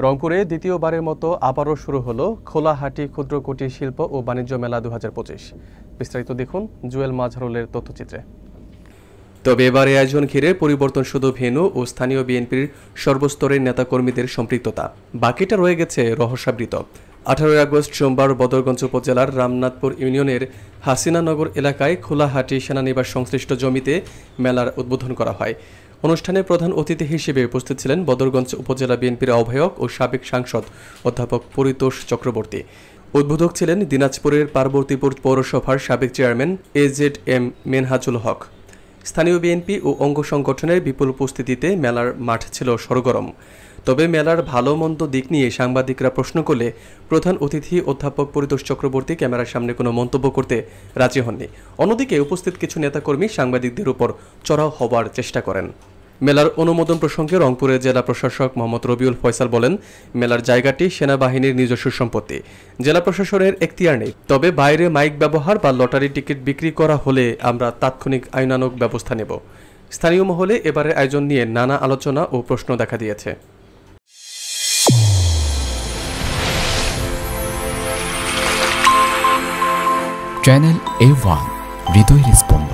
রংপুরে দ্বিতীয়বারের মতো আবারও শুরু হলো খোলাহাটি ক্ষুদ্র কুটির শিল্প ও বাণিজ্য মেলা 2025। বিস্তারিত দেখুন জুয়েল মাজহারুলের তথ্যচিত্রে। তবে এবারে আয়োজন ঘিরে পরিবর্তন শুধু ভেন্যু ও স্থানীয় বিএনপির সর্বস্তরের নেতাকর্মীদের সম্পৃক্ততা, বাকিটা রয়ে গেছে রহস্যাবৃত। 18 আগস্ট সোমবার বদরগঞ্জ উপজেলার রামনাথপুর ইউনিয়নের হাসিনানগর এলাকায় খোলাহাটি সেনানিবাস সংশ্লিষ্ট জমিতে মেলার উদ্বোধন করা হয়। অনুষ্ঠানে প্রধান অতিথি হিসেবে উপস্থিত ছিলেন বদরগঞ্জ উপজেলা বিএনপির আহ্বায়ক ও সাবেক সাংসদ অধ্যাপক পরিতোষ চক্রবর্তী। উদ্বোধক ছিলেন দিনাজপুরের পার্বতীপুর পৌরসভার সাবেক চেয়ারম্যান AZM মেনহাজুল হক। স্থানীয় বিএনপি ও অঙ্গ সংগঠনের বিপুল উপস্থিতিতে মেলার মাঠ ছিল সরগরম। তবে মেলার ভালো মন্দ দিক নিয়ে সাংবাদিকরা প্রশ্ন করলে প্রধান অতিথি অধ্যাপক পরিতোষ চক্রবর্তী ক্যামেরার সামনে কোনো মন্তব্য করতে রাজি হননি। অন্যদিকে উপস্থিত কিছু নেতাকর্মী সাংবাদিকদের উপর চড়াও হবার চেষ্টা করেন। মেলার অনুমোদন প্রসঙ্গে রংপুরের জেলা প্রশাসক মোহাম্মদ রবিউল ফয়সাল বলেন, মেলার জায়গাটি সেনাবাহিনীর নিজস্ব সম্পত্তি, জেলা প্রশাসনের এখতিয়ার নেই। তবে বাইরে মাইক ব্যবহার বা লটারি টিকিট বিক্রি করা হলে আমরা তাৎক্ষণিক আইনানুগ ব্যবস্থা নেব। স্থানীয় মহলে এবারের আয়োজন নিয়ে নানা আলোচনা ও প্রশ্ন দেখা দিয়েছে। চ্যানেল A1 হৃদয়ের স্পন্দন।